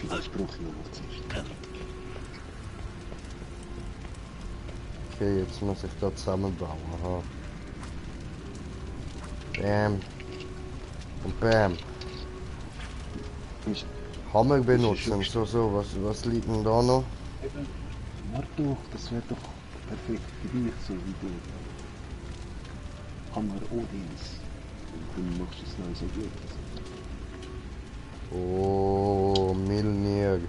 Vielleicht brauche ich noch zuerst. Okay, jetzt muss ich da zusammenbauen. Aha. Bam. Und bam. Hammer benutzen, was liegt denn da noch? Eben, warte doch, das wäre doch perfekt für dich, so wie du. Hammer Odins. Und dann machst du es neu so gut. Oh, Milnir.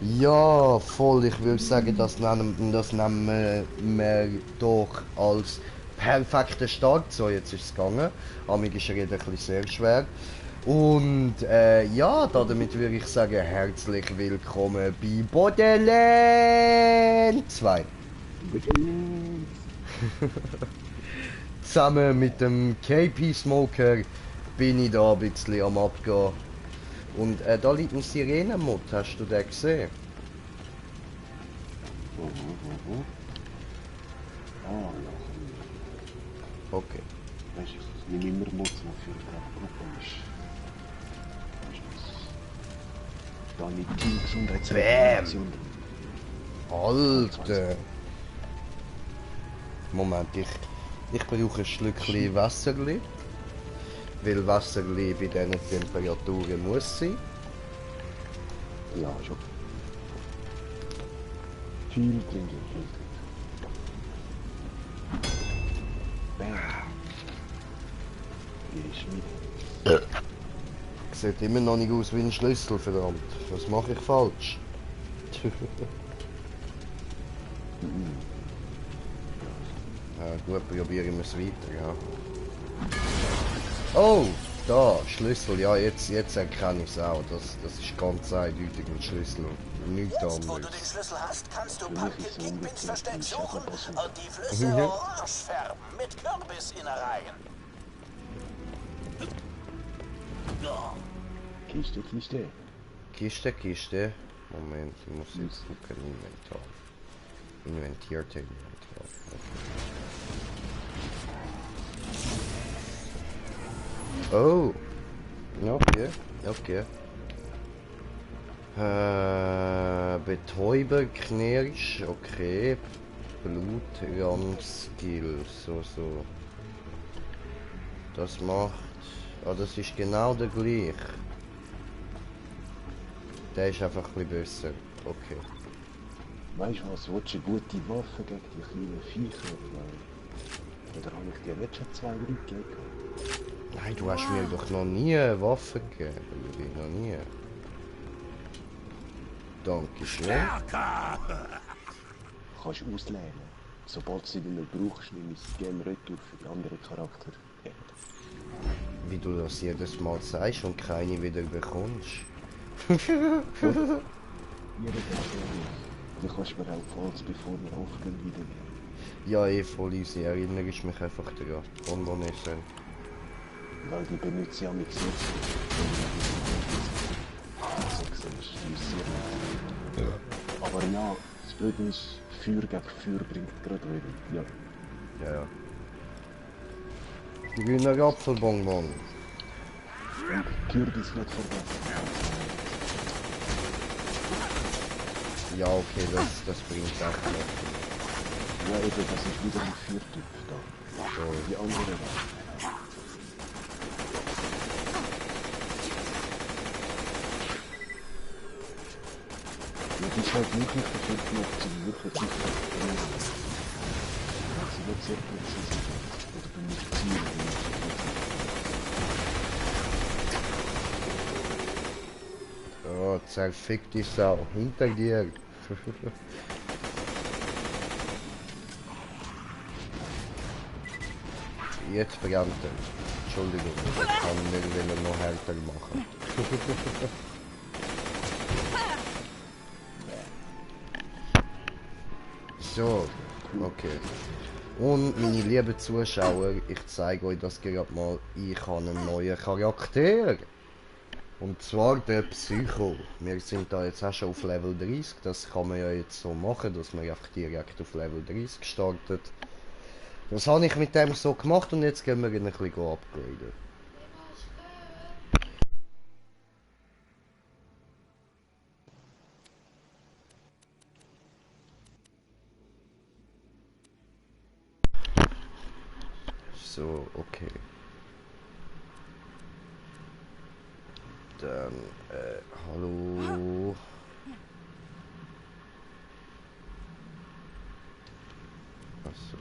Ja, voll, ich würde sagen, das nehmen wir doch als perfekten Start. So, jetzt ist es gegangen. Amig ist Reden ein bisschen sehr schwer. Und ja, damit würde ich sagen, herzlich willkommen bei Borderlands 2. Zusammen mit dem KP Smoker bin ich da ein bisschen am Abgehen. Und da liegt ein Sirenenmod, hast du den gesehen? Ah, ja. Okay. Weißt du, ich nehme immer Mods, die für die Gruppe ist. Da nicht die Gesundheitsinformation. Alter! Moment, ich brauche ein Schlückchen Wasserli. Weil Wasserli bei diesen Temperaturen muss sein. Ja, schon. Viel trinken, viel trinken. Bam. Hier ist wieder. Sieht immer noch nicht aus wie ein Schlüssel, verdammt. Was mache ich falsch? Ja, gut, probieren wir es weiter, ja. Oh, da, Schlüssel, ja, jetzt erkenne ich es auch. Das ist ganz eindeutig ein Schlüssel. Nichts Jetzt, wo du den anderes. Schlüssel hast, kannst du Pumpkin Kingpins Versteck suchen und die Mhm. Flüsse orange färben mit Kürbisinnereien. Kiste, Kiste. Kiste. Moment, ich muss jetzt gucken, Inventar. Inventierte Inventar. Okay. Oh! Okay. Betäuber, Knirsch, okay. Blutramm-Skill, so. Das macht... Ah, das ist genau der gleich. Der ist einfach ein bisschen besser. Okay. Weißt du was, willst du eine gute Waffe gegen die kleinen Viecher? Oder habe ich dir nicht schon 2 gegeben? Nein, du hast mir doch noch nie eine Waffe gegeben. Noch nie. Dankeschön. Kannst du auslehnen. Sobald du sie nicht mehr brauchst, nehme ich sie gerne retour für die anderen Charakter. Wie du das jedes Mal sagst und keine wieder bekommst. Du kannst mir auch falls bevor wir aufgehen wieder nehmen. Ja, voll easy. Erinnere ich mich einfach daran. Von wo ich sind. Weil die benutze ich auch mit aber ja, das Blöde ist, Feuer gegen Feuer bringt gerade wieder. Ja. Ja. Grüner Apfelbonbon. Und Kürbis nicht vergessen. Ja, okay, das bringt echt noch. Ja, eben, das ist wieder ein Feuertyp da. So. Die andere da. Das ist halt wirklich perfekt gemacht, sie wirklich nicht sie wird sehr präzise oder benutzt Ziele. Oh, zerfick die Sau. Hinter dir. Jetzt brennt er. Entschuldigung, ich kann nicht noch härter machen. So, okay. Und meine lieben Zuschauer, ich zeige euch das gerade mal. Ich habe einen neuen Charakter. Und zwar der Psycho. Wir sind da jetzt auch schon auf Level 30. Das kann man ja jetzt so machen, dass man einfach direkt auf Level 30 startet. Das habe ich mit dem so gemacht und jetzt gehen wir ihn ein bisschen upgraden. So, okay. Dann, hallo. Achso.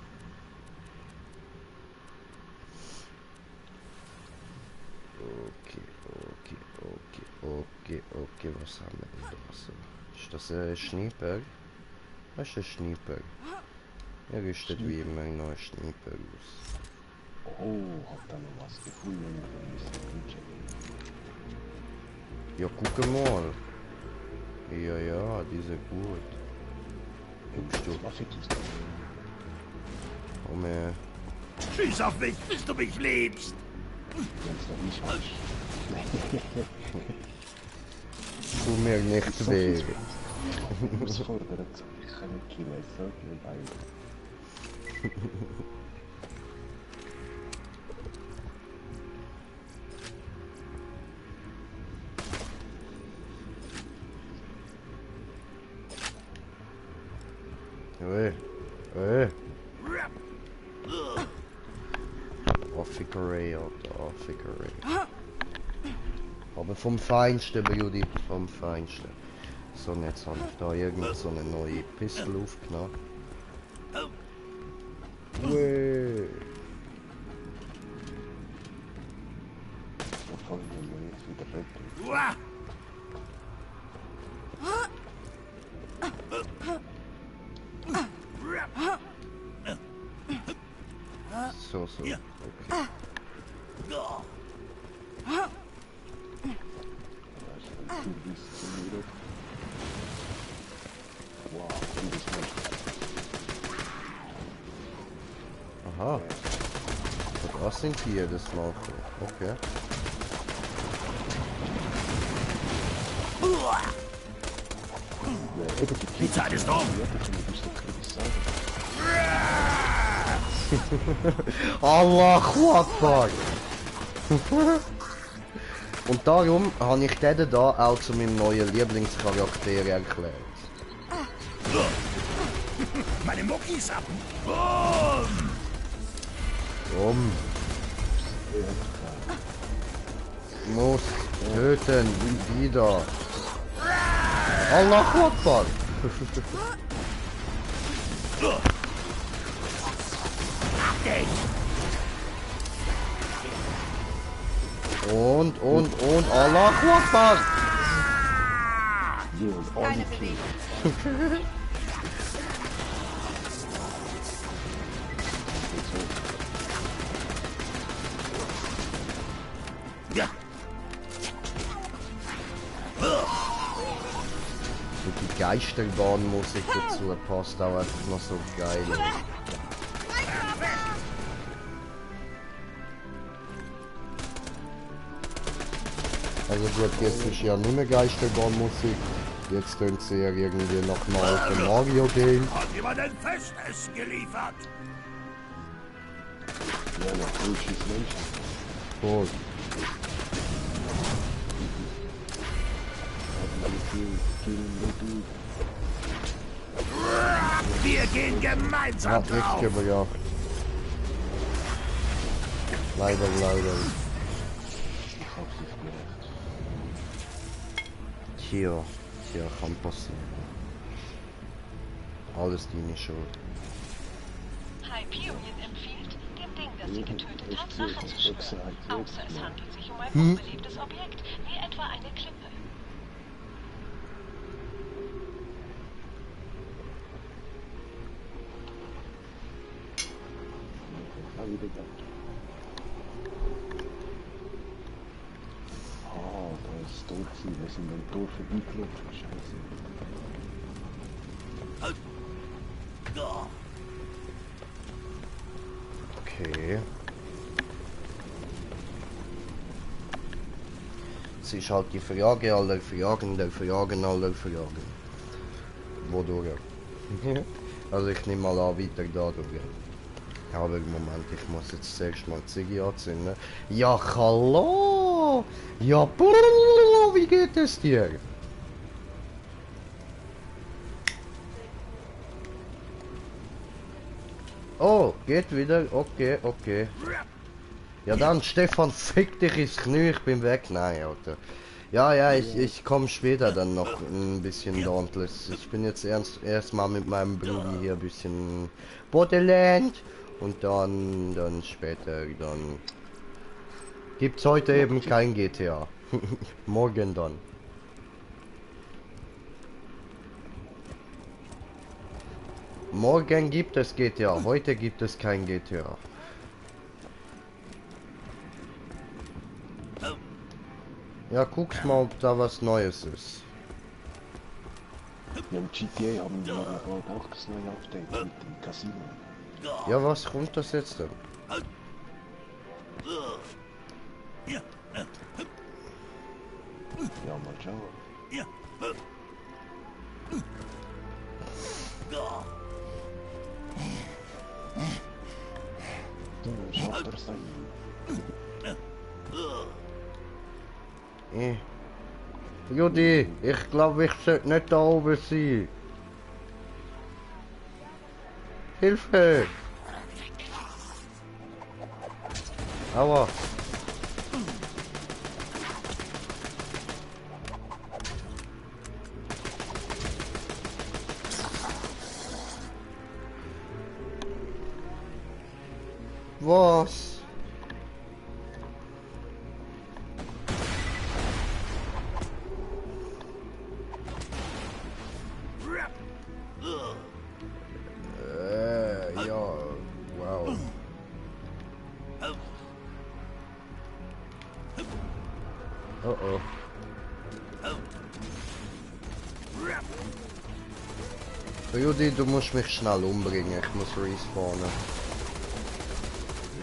Okay, was haben wir denn da so? Ist das ein Schneeberg? Das ist ein Schneeberg. Er rüstet wie immer noch ein Schneeberg aus. Oh, hab da noch was gefunden. Ja, guck mal. Ja, die sind gut. Guckst du? Was ist das? Komm her. Schieß auf mich, bis du mich liebst! Wenn's doch nicht falsch. Tu mir nicht weh. Ich muss fordern, ich kann nicht killen, so viel Beine. Affikerei, Alter, Affikerei. Aber vom Feinsten, Brudi, vom Feinsten. So, und jetzt habe ich da irgend so eine neue Pistole aufgenommen. Uäh. So voll, wenn wir jetzt wieder retten. Uah! So, okay. Wow, dieses Monster. Aha. Und das sind hier das Mal. Okay. Die Zeit ist um! Allahu Akbar! Und darum habe ich den da auch zu meinem neuen Lieblingscharakter erklärt. Meine Muckis ab! Komm! Muss töten, wieder! Allahu Akbar! Und Allahu Akbar! Keine Bewegung. Ja! Und die Geisterbahnmusik dazu passt auch einfach noch so geil. Also gut, jetzt ist ja nicht mehr Geisterbahnmusik. Jetzt tönt sie ja irgendwie nach einem alten Mario-Game. Hat jemand ein Festessen geliefert? Ja, natürliches Menschen. Gut. Wir gehen gemeinsam Hat nichts drauf! gebracht. Leider. Ich hab's nicht gedacht. Tja, kann passieren. Alles deine Schuld. Hyperion empfiehlt, dem Ding, das sie getötet hat, Rache zu schwören. Außer es handelt sich um ein unbelebtes Objekt, wie etwa eine Klippe. Ah, da ist Tor gewesen. Wir sind am Tor vorbeigelaufen. Scheiße. Okay. Es ist halt die Frage aller Fragen, der Fragen aller Fragen. Wodurch? Also ich nehme mal an, weiter dadurch. Aber im Moment, ich muss jetzt zuerst mal die Ziggy anzünden. Ja, hallo! Ja, wie geht es dir? Oh, geht wieder. Okay, okay. Ja dann, Stefan, fick dich ins Knie, ich bin weg. Nein, Alter. Ja, ja, ich komme später dann noch ein bisschen Dauntless. Ich bin jetzt erstmal mit meinem Bruder hier ein bisschen Borderland. Und dann später, dann gibt's heute eben kein GTA. Morgen dann. Morgen gibt es GTA, heute gibt es kein GTA. Ja, guck's mal, ob da was Neues ist. Ja, im GTA haben wir bald auch das neue Update mit dem Casino. Ja, was kommt das jetzt denn? Ja, mal schauen. Du, schafft er sein. Judy, ich glaube, ich sollte nicht da oben sein. Hilfe! Aua! Was? Ja, wow. Oh oh. Judy, du musst mich schnell umbringen, ich muss respawnen.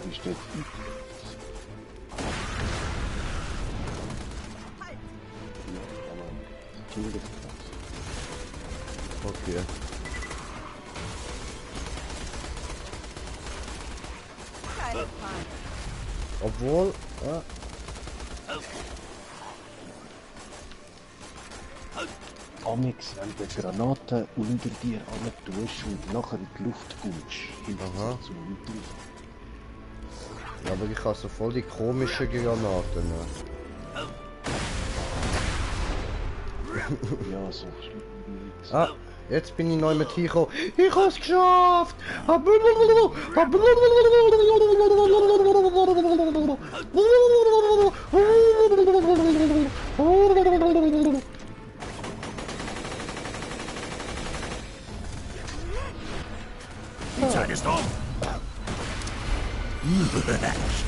Wie steht Okay. Keine Frage. Obwohl, Amix, wenn du Granaten unter dir an tust und nachher in die Luft kommst, hilft Aha. es zum Weiterlaufen. ja, aber ich habe so voll die komischen Granaten. Ja, so schlimm wie nichts. Ah, jetzt bin ich neu mit Ticho. Ich hab's geschafft! Die Zeit ist um.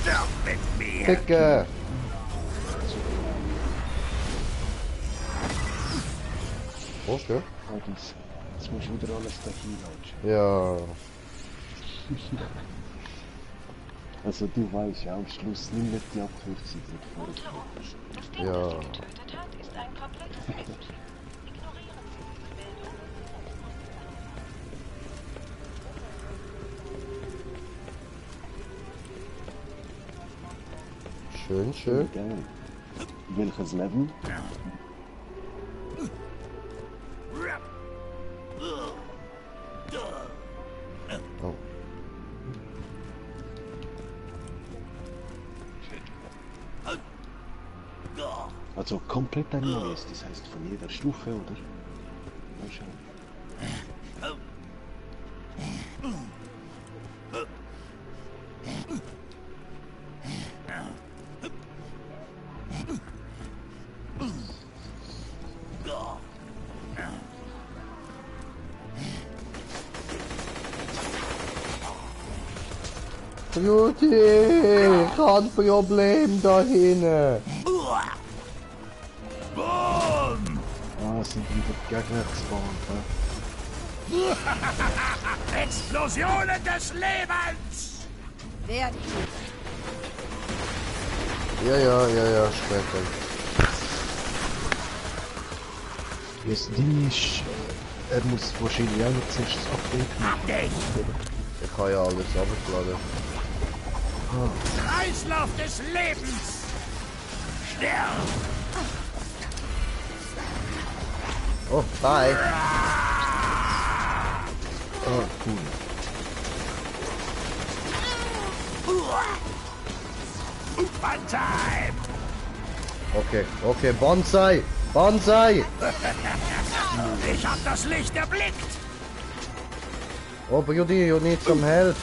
Stirb mit mir. Dicke! Okay. Agis, jetzt musst du wieder alles dahin latschen. Ja. Also du weißt ja, am Schluss nimm nicht die Abkürzung mit vor. Unter uns. Das Ding, Ja. das sie getötet hat, ist ein komplettes Feldfilm. Ignorieren Sie diese Meldung. Schön, schön. Geil. Welches Level? Oh. Also komplett ein neues, das heißt von jeder Stufe, oder? Mal schauen. Judy, ich hab ein Problem da hinten. Boom! Ah, sind wieder Gegner gespawnt, hä? Explosionen des Lebens! Wer Ja, später. Das Ding ist, er muss wahrscheinlich auch noch zuerst das Update machen. Hab dich! Ich habe ja alles abgeladen. Kreislauf des Lebens! Sterb! Oh, bye. Ah, cool. One-Time! Okay, Bonsai! Bonsai! Ich hab das Licht erblickt! Oh, Brudi, you need some help.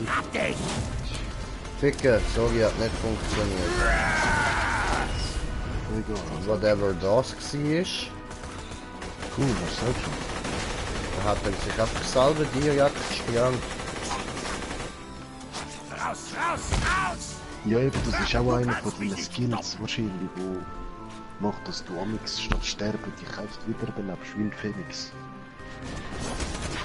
Hab dich! Ficke, sorry, hat nicht funktioniert. Whatever das war. Cool, was sagst du? Da hat er sich einfach selber direkt gesprengt. Raus, raus, raus! Ja, eben, das ist auch einer von deinen Skills wahrscheinlich, wo macht, dass du amix statt sterben die Kräfte wiederbelebst, wie ein Phoenix.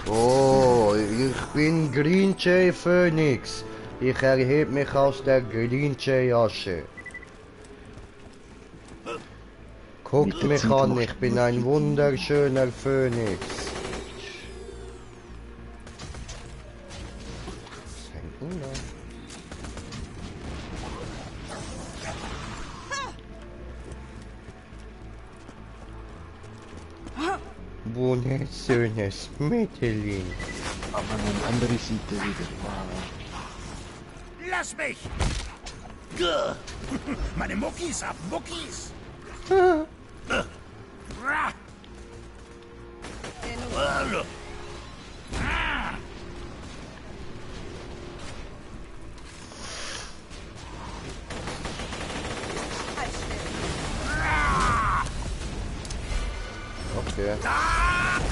Oh, ich bin Green Jay Phoenix. Ich erhebe mich aus der Green Jay Asche. Guckt mich an, ich bin ein wunderschöner Phönix. Was hängt denn da? Wunderschönes Mädchen. Aber eine andere Seite wieder. Lass mich! Meine Muckis haben Muckis! Okay.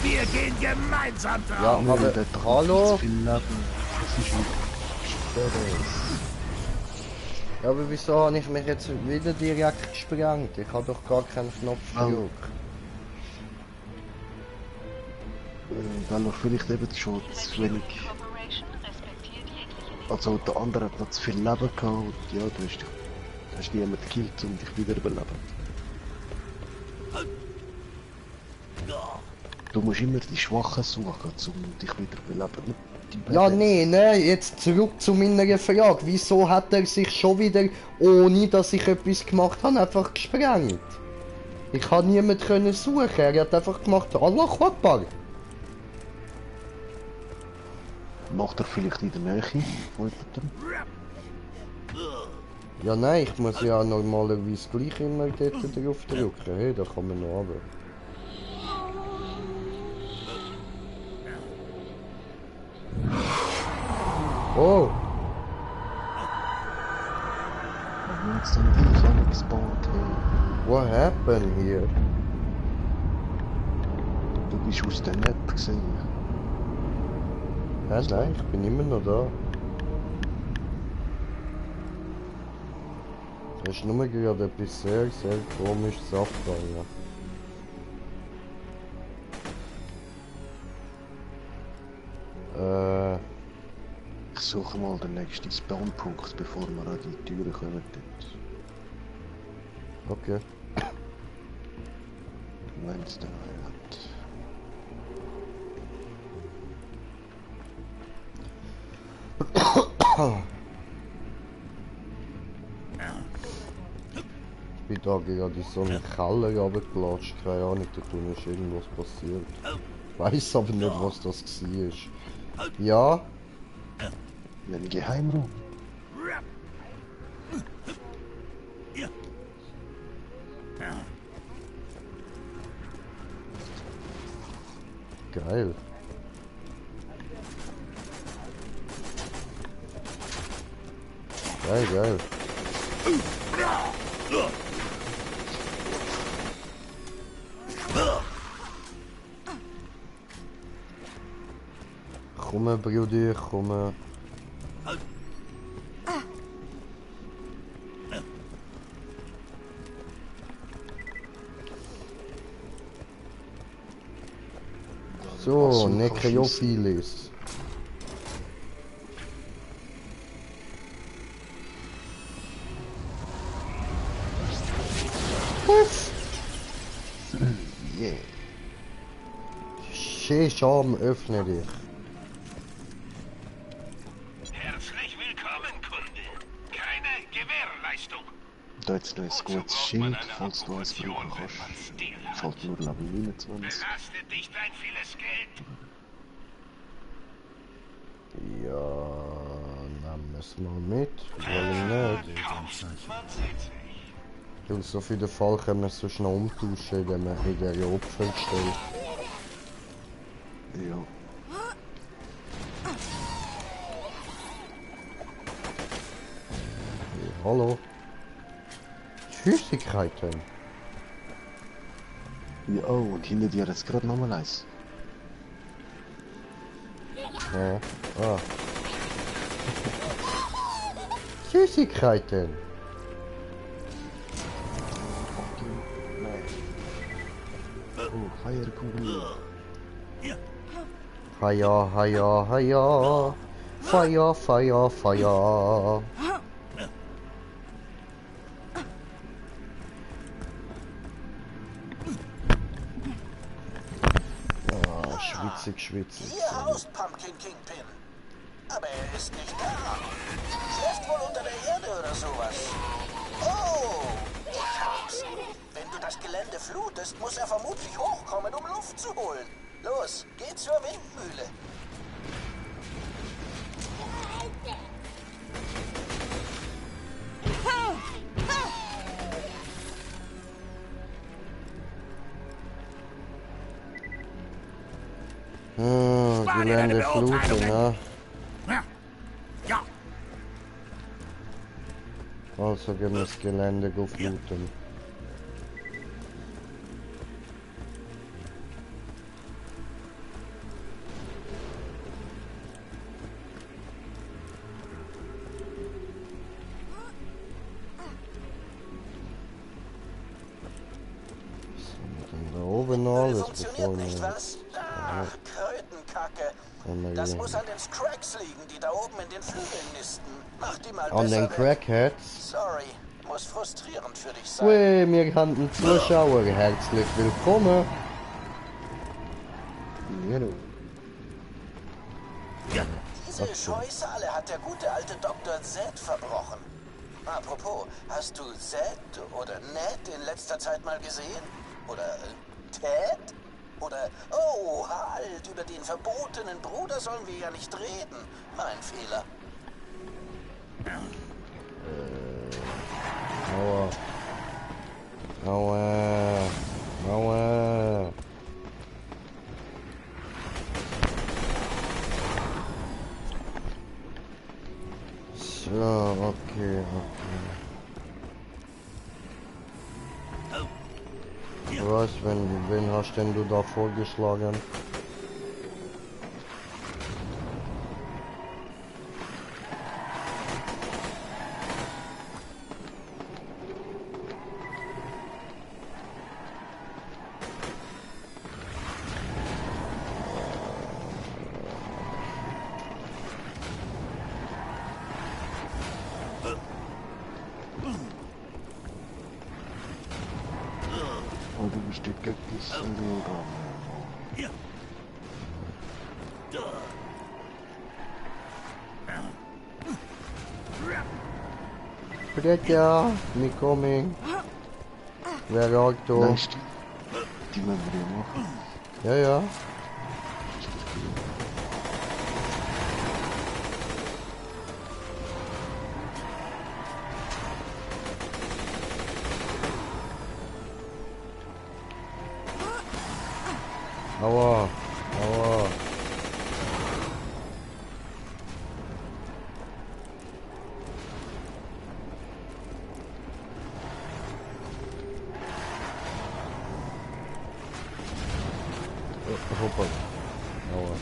Wir gehen gemeinsam drauf! Ja, aber hallo? Ja, aber wieso habe ich mich jetzt wieder direkt gesprengt? Ich habe doch gar keinen Knopfdruck. Weil er vielleicht eben schon zu wenig... Also der andere hat noch zu viel Leben gehabt und ja, du hast niemanden gekillt, um dich wiederbeleben. Du musst immer die Schwachen suchen, um dich wiederbeleben. Ja, nee, jetzt zurück zu meiner Frage. Wieso hat er sich schon wieder, ohne dass ich etwas gemacht habe, einfach gesprengt? Ich konnte niemanden suchen, er hat einfach gemacht, Allah Akbar. Macht er vielleicht in der Nähe von jemandem? Ja, nein, ich muss ja normalerweise gleich immer dort drauf drücken. Hey, da kann man noch runter. Oh! Aber jetzt sind die Sonne gespawnt, hey. What happened here? Du bist aus der Map gesehen. Ja, nein, ich bin immer noch da. Es ist nur gerade etwas sehr, sehr komisches abgegangen. Ich suche mal den nächsten Spawnpunkt, bevor wir an die Türe kommen. Okay. Wednesday Island. Ich bin da gerade in so einen Keller runtergelatscht, keine Ahnung, da tun ist irgendwas passiert. Ich weiss aber nicht, was das war. Ja? Ein Geheimraum. Geil. Geil, geil. Komm, Brudi, komm. So, Necrophilis. Uff. Yeah. Shesham, öffne dich. Herzlich willkommen, Kunde. Keine Gewährleistung. Da jetzt noch ein gutes Schild, falls du eins brauchen kannst. Fällt nur Level 29. Belastet dich dein vieles Geld. Ja, nehmen wir es mal mit. Wollen nicht. Man sieht sich. Weil so für den Fall können wir es so schnell umtauschen, indem man in der Opfer stellt. Ja. Hallo? Süßigkeiten. Ja, oh, und hinter dir ist gerade nochmal eins. Ja. Ah. Süßigkeiten. Oh, Feierkuchen. Feier, Feier, Feier. Feier, Feier, Feier. Ah, schwitzig, schwitzig. Hier haust Pumpkin Kingpin. Aber er ist nicht da. Schläft wohl unter der Erde oder sowas. Oh, ich hab's. Wenn du das Gelände flutest, muss er vermutlich hochkommen, um Luft zu holen. Los, geh zur Windmühle. Gelände fluten, ne? Ja. Ja. Also gehen wir das Gelände fluten. Was haben wir denn da oben alles? Funktioniert nicht, was? Ach, Krötenkacke. Das muss an den Scracks liegen, die da oben in den Flügeln nisten. Mach die mal An den besser weg. Crackheads? Sorry, muss frustrierend für dich sein. Ui, wir haben einen Zuschauer. Herzlich willkommen. Ja, du. Diese Scheusale hat der gute alte Dr. Z verbrochen. Apropos, hast du Z oder Ned in letzter Zeit mal gesehen? Oder Ted? Oder, oh, halt, über den verbotenen Bruder sollen wir ja nicht reden. Mein Fehler. Aua. Aua. Aua. So, okay, okay. Was, wen hast denn du da vorgeschlagen? Oh, du bist der Göttlich Salora. Bretja, me coming. Wer ragt da? Nein, die müssen wir ja machen. Ja, ja. Aua, aua. Hoppa. Aua.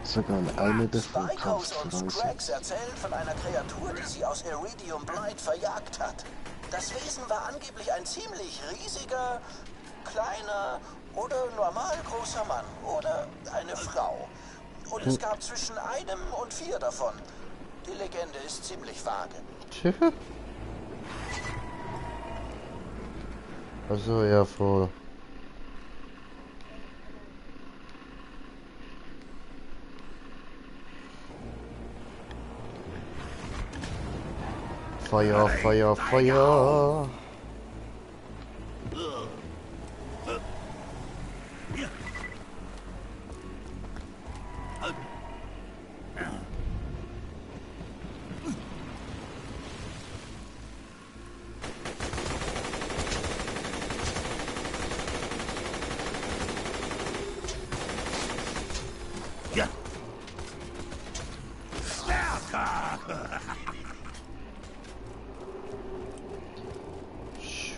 Sogar eine davon Spikos kannst und du Scracks erzählen von einer Kreatur, die sie aus Iridium Blight verjagt hat. Das Wesen war angeblich ein ziemlich riesiger, kleiner oder normal großer Mann oder eine Frau. Und es gab zwischen einem und 4 davon. Die Legende ist ziemlich vage. Tja. Also ja, voll. Feuer, Feuer, Feuer.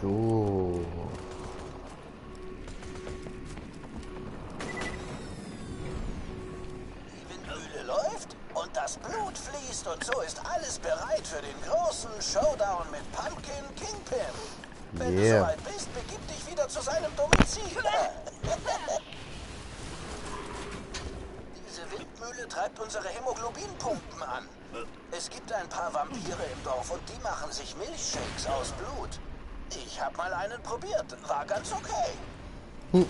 So. Die Windmühle läuft und das Blut fließt und so ist alles bereit für den großen Showdown mit Pumpkin Kingpin. Wenn du soweit bist, begib dich wieder zu seinem Domizil. Diese Windmühle treibt unsere Hämoglobinpumpen an. Es gibt ein paar Vampire im Dorf und die machen sich Milchshakes aus Blut. Ich habe mal einen probiert, war ganz okay.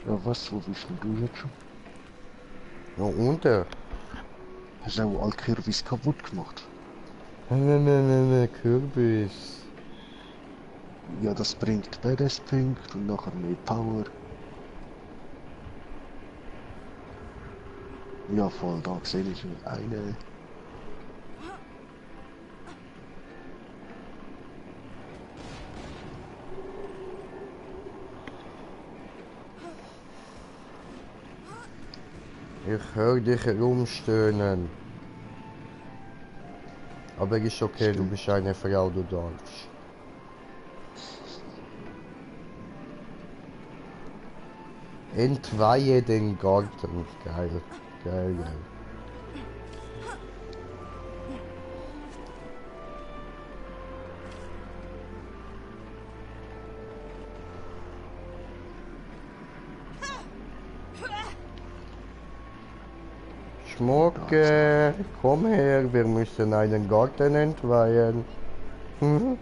Ja, was, wo bist denn du jetzt schon? Ja, und der? Hast du auch alle Kürbis kaputt gemacht? Ne, Kürbis. Ja, das bringt Badass-Punkt und nachher mehr Power. Ja, voll, da sehe ich schon eine. Ich höre dich herumstöhnen. Aber ist okay, du bist eine Frau, du darfst. Entweihe den Garten. Geil, geil, geil. Schmucke, komm her, wir müssen einen Garten entweihen. Hm?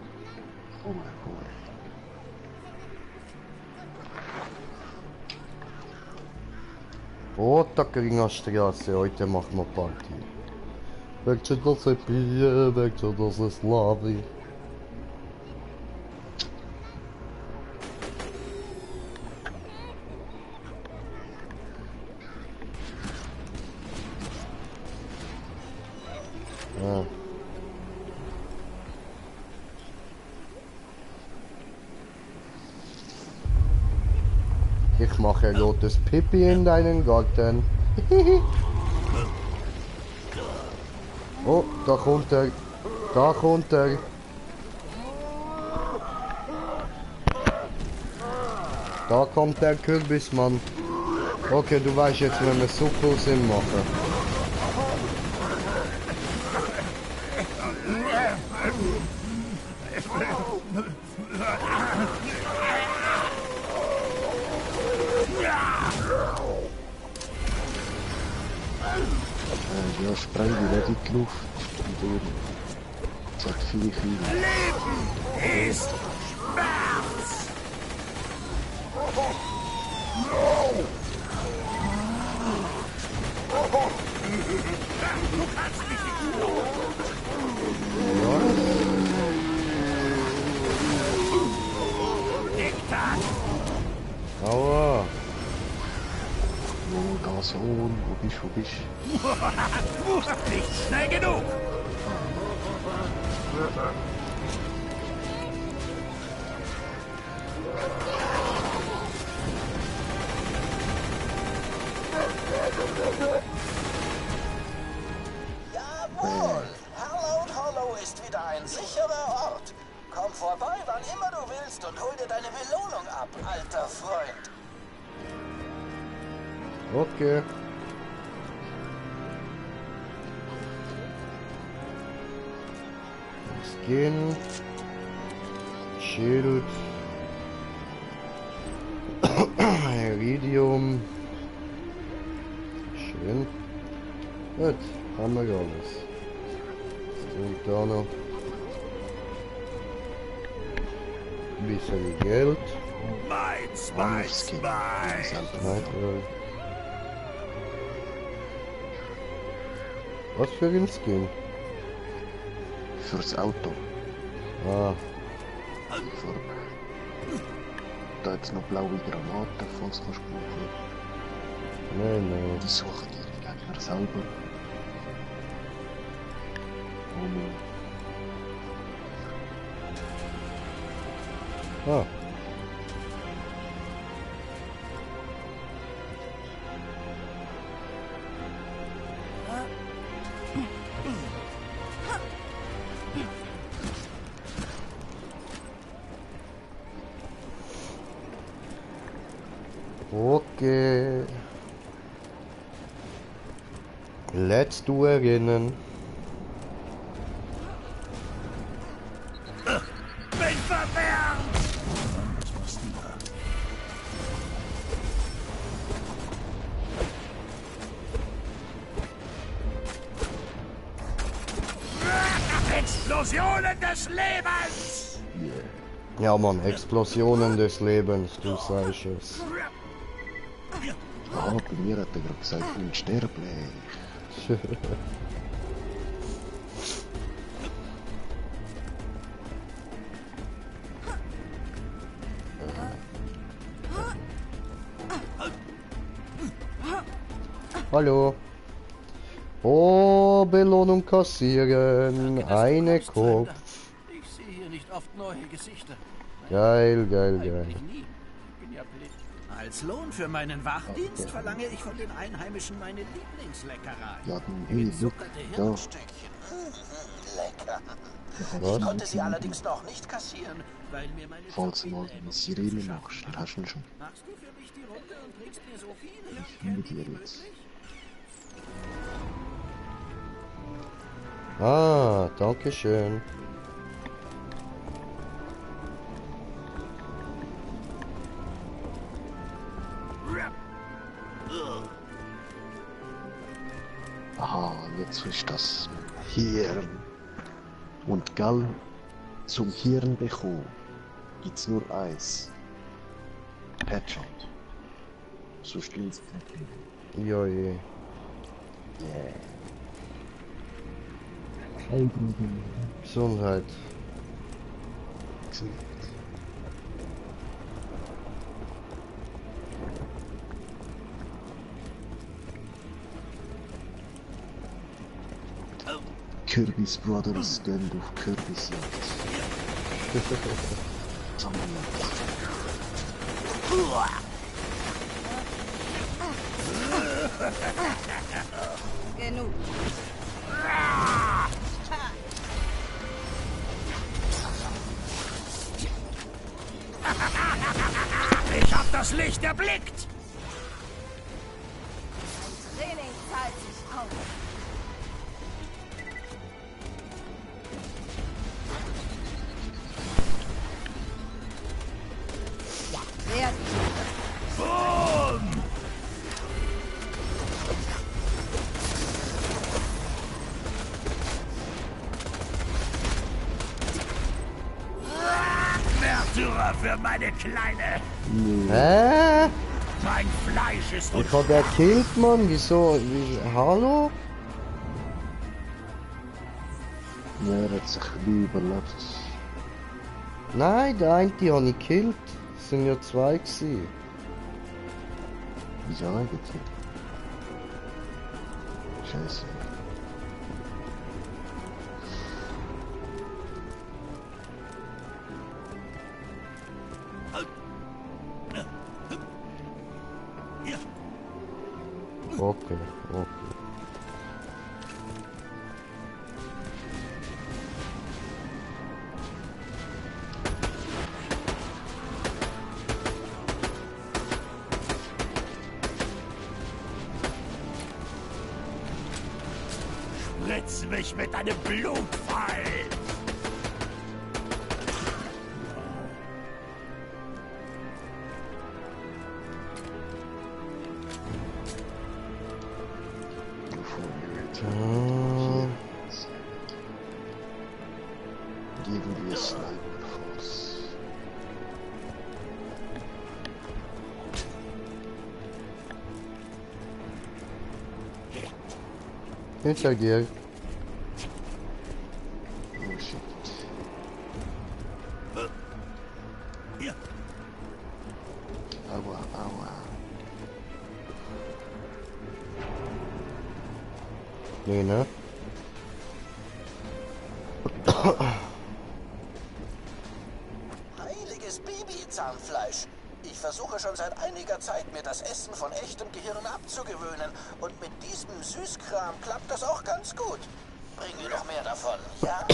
Roter Kringerstraße, heute machen wir Party. Welche das ist Bier, welche das ist Lavi. Ja. Ich mache rotes Pipi in deinen Garten. Oh, da kommt er. Da kommt er. Da kommt der Kürbismann. Okay, du weißt jetzt, wenn wir super Sinn machen. Ja, spreng die nicht in die Luft. Und eben. Es hat viele Kinder. Leben ist Schmerz! Du kannst mich nicht Diktat! Aua. Oh, da Sohn, wo bist du? Nicht schnell genug! Jawohl! Hallowed Hollow ist wieder ein sicherer Ort. Komm vorbei, wann immer du willst und hol dir deine Belohnung ab, alter Freund. Okay. Skin. Schild. Iridium. Schön. Gut, haben wir alles. Was trinkt da noch? Ein bisschen Geld. Meins. Nein, was für ein Skin? Fürs Auto. Ah, Für da jetzt noch blaue Granaten, falls du brauchen. nein. Die suchen die Gegner selber. Oh, Ah. Okay. Let's do erinnern. Bin verwehrt! Explosionen des Lebens! Ja Mann, Explosionen des Lebens, du sagst es. Ah, bei mir hat er gerade gesagt, unsterblich. Hallo. Oh, Belohnung kassieren. Eine Kopf. Ich sehe hier nicht oft neue Gesichter. Geil, geil, geil. Eigentlich nie. Bin ja blind. Als Lohn für meinen Wachdienst verlange ich von den Einheimischen meine Lieblingsleckerei. Ja, dann hey, look, da. Stückchen. Lecker. Was? Ich konnte sie allerdings noch nicht kassieren. Weil mir meine Falls du mal eine Sirene machst, dann hast du ihn schon. Machst du für mich die Runde und bringst mir so viel Mit dir jetzt. Ah, danke schön. Aha, jetzt ist das Hirn. Und gell, zum Hirn bekommen, gibt's nur eins. Headshot. So stimmt's nicht. Ja, je. Yeah. Gesundheit. Kirby's Brothers gehen auf Kirby's Jagd. Genug. Ich hab das Licht erblickt! Training zahlt sich aus. Werden. Boom! Märtyrer für meine Kleine! Hä? Mein Fleisch ist Ich hab der killt, Mann. Wieso? Hallo? Ja, er hat sich wie überlebt. Nein, der eine habe ich gekillt. Es sind ja zwei gewesen. Wieso eigentlich? Scheiße. Okay, okay. Spritz mich mit deinem Blutfall! Geben wir Sniper Force. Hinter dir. Oh shit. Aua, aua. Nee, ne? Heiliges Babyzahnfleisch. Ich versuche schon seit einiger Zeit, mir das Essen von echtem Gehirn abzugewöhnen. Und mit diesem Süßkram klappt das auch ganz gut. Bring mir noch mehr davon, ja?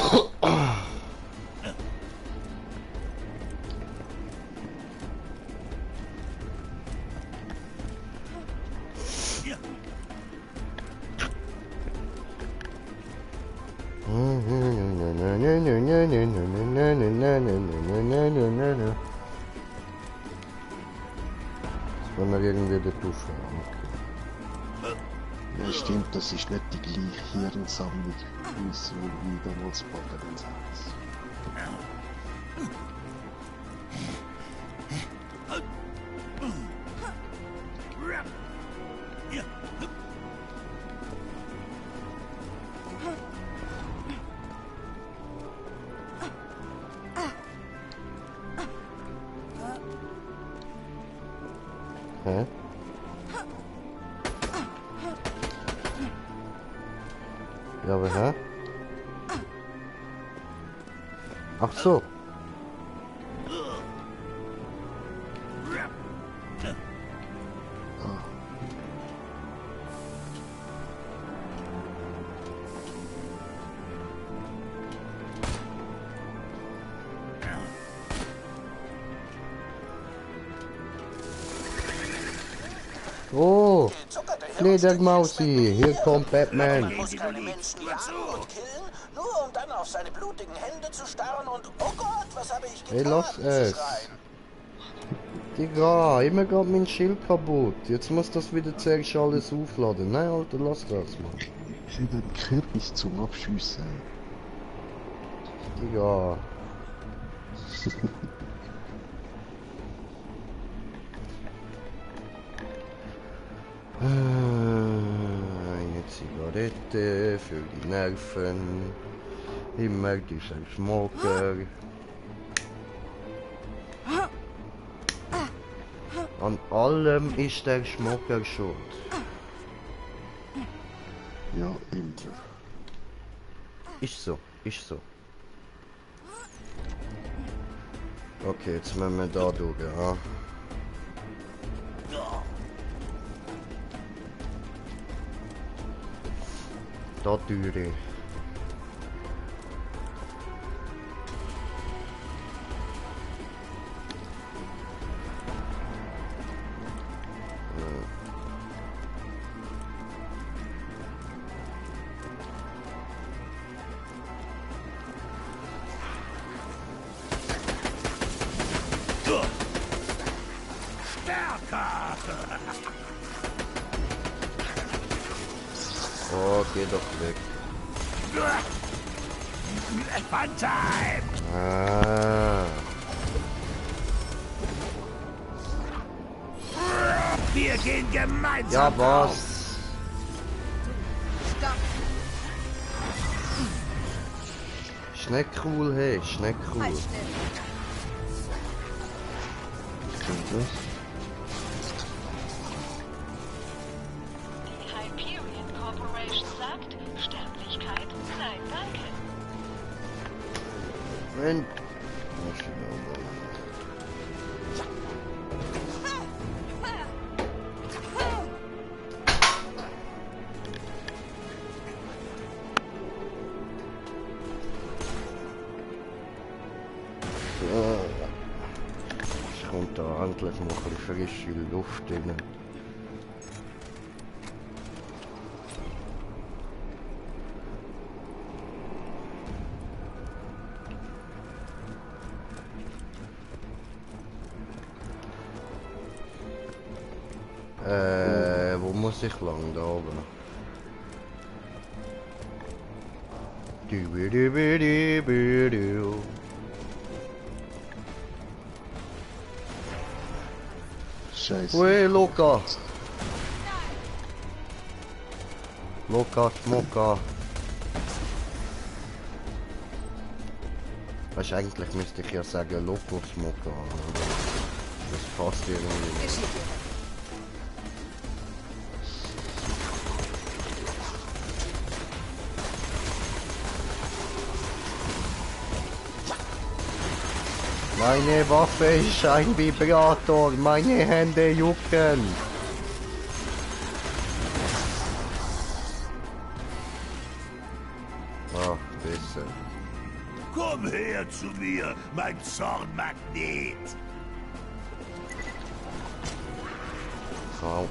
wenn wir irgendwie dort aufhören. Ja, stimmt, das ist nicht die gleiche Hirnsammlung wie damals Borderlands 1. Hä? Ja, aber hä? Ach so. Oh, Fledermausi, hier kommt Batman. Man muss keine Menschen jagen und killen, nur um dann auf seine blutigen Hände zu starren und oh Gott, was habe ich getan? Hey, lass zu es. schreien. Digga, immer geht mein Schild kaputt. Jetzt muss das wieder zuerst alles aufladen. Nein, Alter, lass das mal. Ich sehe den Kürbis zum Abschiessen. Digga. Eine Zigarette für die Nerven. Immer dieser Smoker. An allem ist der Smoker schuld. Ja, immer. Ist so, ist so. Okay, jetzt müssen wir da durch, ja. Da Türe. Oh, geh doch weg. Funtime! Ah. Wir gehen gemeinsam. Ja, was? Stopp! Schneckcool, hey, Schneckcool. Halt still! Klingt das? Die Hyperion Corporation sagt, Sterblichkeit, nein, danke. Wenn... Es kommt da endlich noch ein bisschen frische Luft rein. Wo muss ich lang? Da oben. Scheiße. Ui, Luca! Luca, Schmucka. Weißt, eigentlich müsste ich ja sagen Loco Schmucka, aber das passt irgendwie nicht. Meine Waffe ist ein Vibrator, meine Hände jucken. Ah, besser. Komm her zu mir, mein Zornmagnet. Au.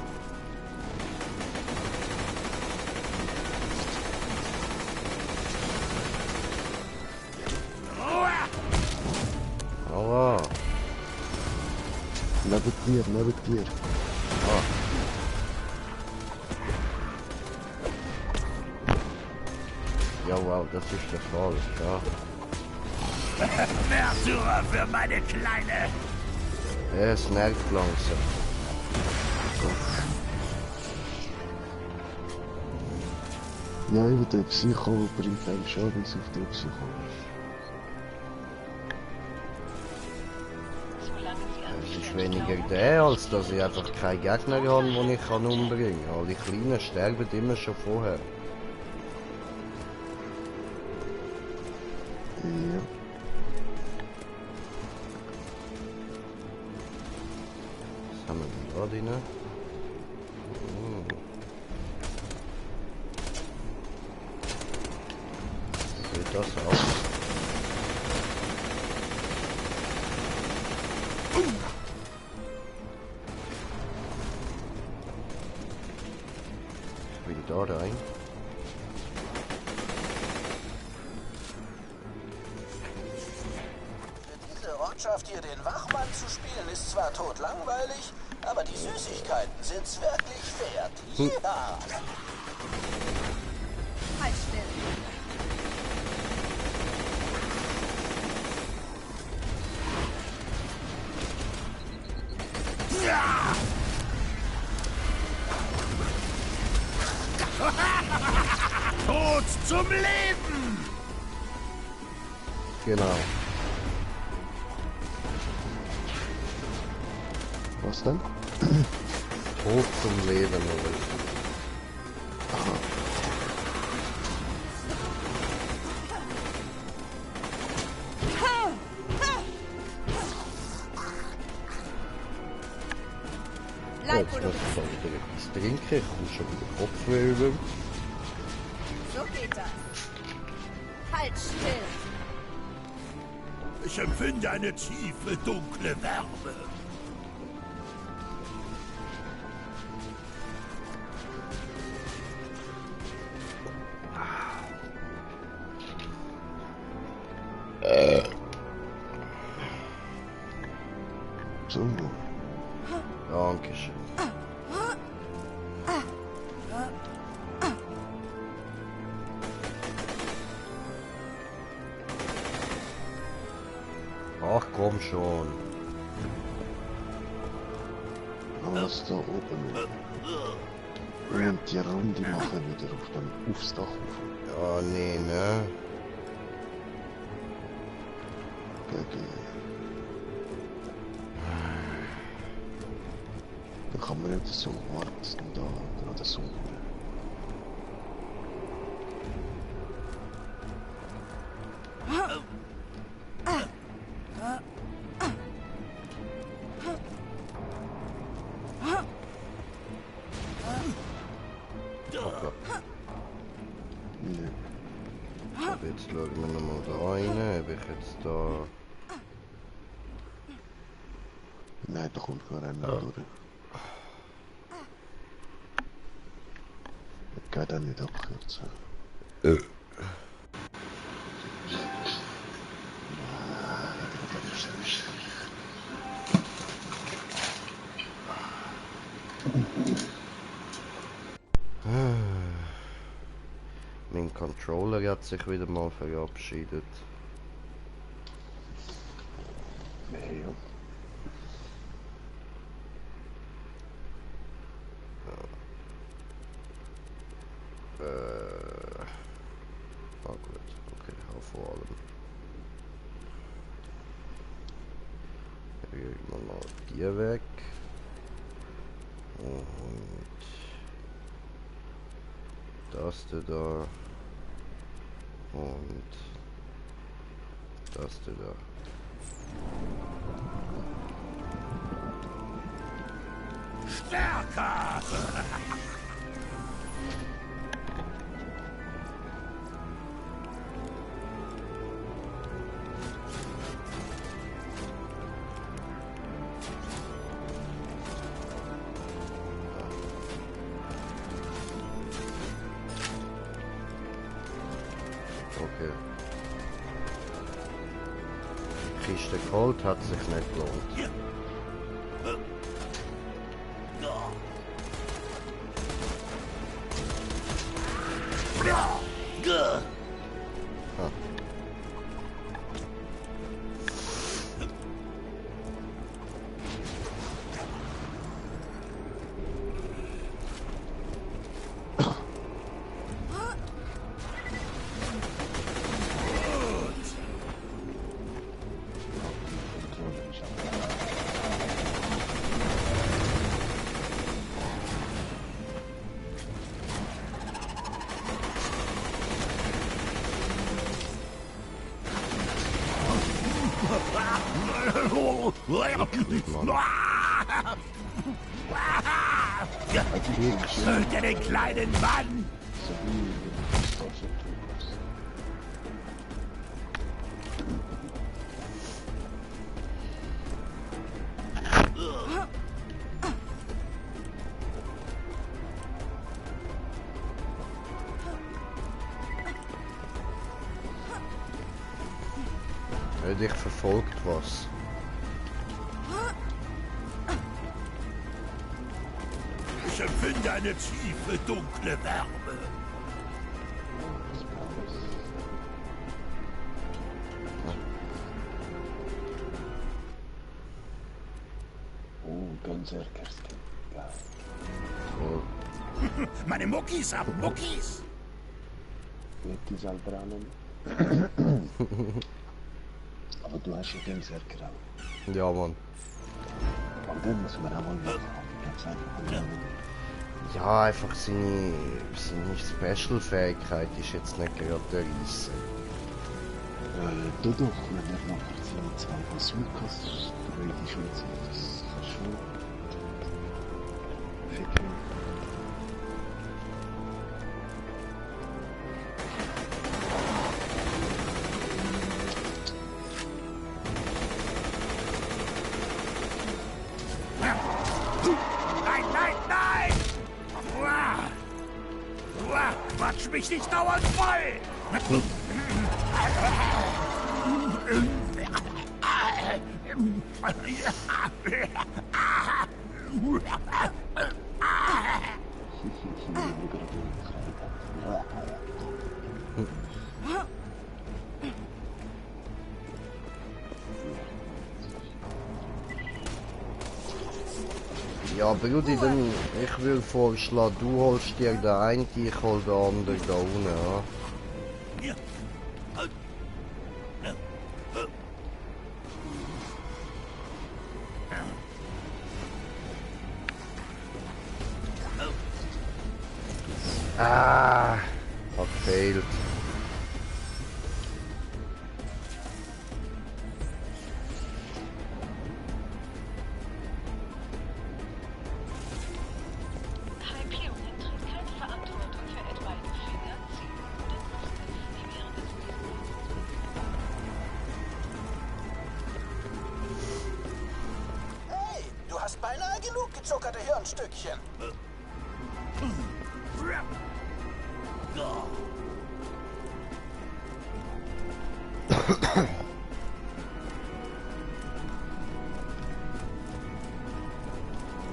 Aua. Neben dir, neben dir. Ja, wow, das ist der Fall, ja. Märtyrer für meine Kleine. Es nervt langsam. Ja, über den Psycho bringt einem schon bis auf den Psycho. Es ist weniger der, als dass ich einfach keine Gegner habe, die ich umbringen kann. Alle Kleinen sterben immer schon vorher. Ja. Was haben wir denn da drin? Sieht das aus? Ich will da rein. Für diese Ortschaft hier den Wachmann zu spielen, ist zwar totlangweilig, aber die Süßigkeiten sind's wirklich wert. Ja! Halt still. Tod zum Leben! Genau. Was denn? Tod zum Leben, oder? Bleib, Jetzt wo du muss bist. ich dann wieder etwas trinken, ich komme schon wieder Kopfweh über. So geht das. Halt still. Ich empfinde eine tiefe, dunkle Wärme. So. Dankeschön. Ach komm schon. Was da oben? Während die Runde machen wieder aufs Dach rauf. Ja, nee, ne? Gegen. Dann kann man nicht so warten da oder so. Nee. Aber jetzt schauen wir nochmal da rein, ob ich jetzt da... Nein, da kommt gar einer durch. Das geht auch nicht abkürzen. Mein Controller hat sich wieder mal verabschiedet. Nee, ja. Ah gut, okay, auch vor allem. Hier wir mal die weg. Und das da. Und das da. Stärker! Okay. Die Kiste geholt, hat sich nicht gelohnt. eklig, Mann. Hört ihr den kleinen Mann? So wie das so tut. Dich verfolgt was. Ich empfinde eine tiefe, dunkle Wärme. Oh, Berserkerskin. Geil. Oh. Meine Muckis haben Muckis. Wird die Salbranen. Aber du hast ja Berserker auch. Ja, Mann. Und den muss man auch mal machen. Ganz einfach. Ja, einfach seine Special-Fähigkeit ist jetzt nicht gerade der Riese. Du doch, wenn er nachher so 2 Bazookas ready schon so, das kannst du schon ficken. Nein, nein, nein! Uah! Uah! Quatsch mich nicht dauernd voll! Ja, Brudi, dann, ich würde vorschlagen, du holst dir den einen, ich hol den anderen da unten, ja? Ah, hat fehlt. Hyperion trägt keine Verantwortung für etwaige Finger, Zähne oder Brüste, die während des Hey, du hast beinahe genug gezuckerte Hirnstückchen.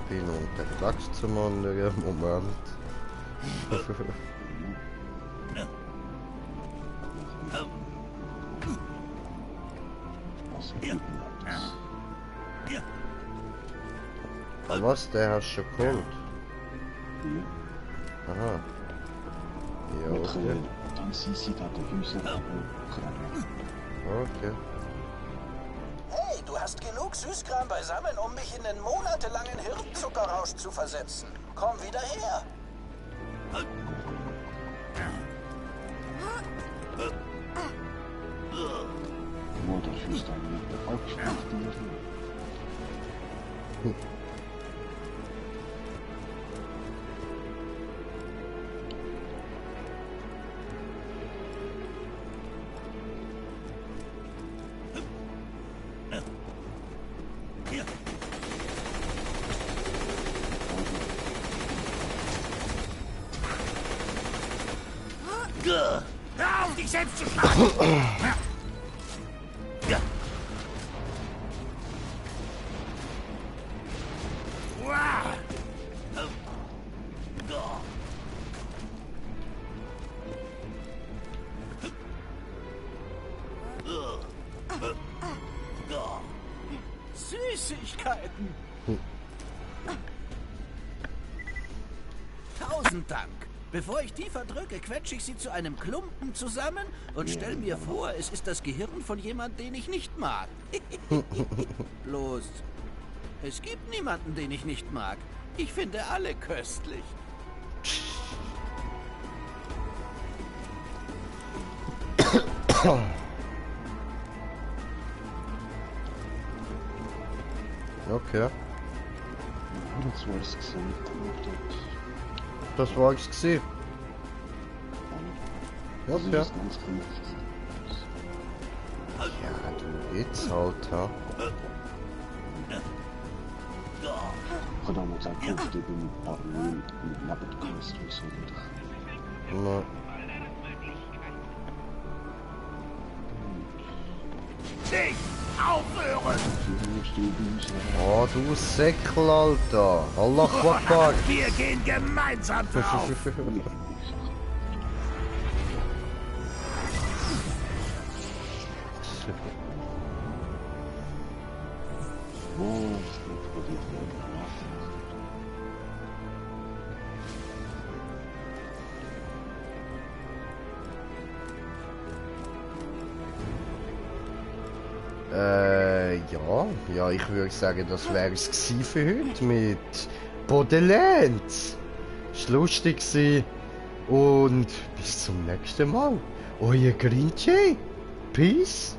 Bin unterwegs zum anderen Moment. Ah, was? Der hast du schon geholt? Aha. Ja, okay. Dan zie je dat de huizen Okay. Hey, du hast genug Süßkram beisammen, um mich in den monatelangen Hirnzuckerrausch zu versetzen. Komm wieder her. Motor juist dan weer de afgesproken. Hör auf, dich selbst zu schlagen! Ja. Uah. Süßigkeiten. 1000 Dank. Bevor ich die verdrücke, quetsche ich sie zu einem Klumpen zusammen und stell mir vor, es ist das Gehirn von jemand, den ich nicht mag. Bloß, es gibt niemanden, den ich nicht mag. Ich finde alle köstlich. Okay. Das war es gesehen. Das war's gewesen. Das ist Okay. ganz knapp. Ja, du jetzt halt, ha. Ich habe damals auch gedacht, ich bin parallel mit Nebenquest und so. Na, Nicht aufhören! oh, du Säckel, Alter. Allah Akbar. Wir gehen gemeinsam drauf! Oh, ich bin probiert. Ja, ich würde sagen, das wäre es gewesen für heute mit Borderlands. Es war lustig gewesen. Und bis zum nächsten Mal. Euer Grinche. Peace.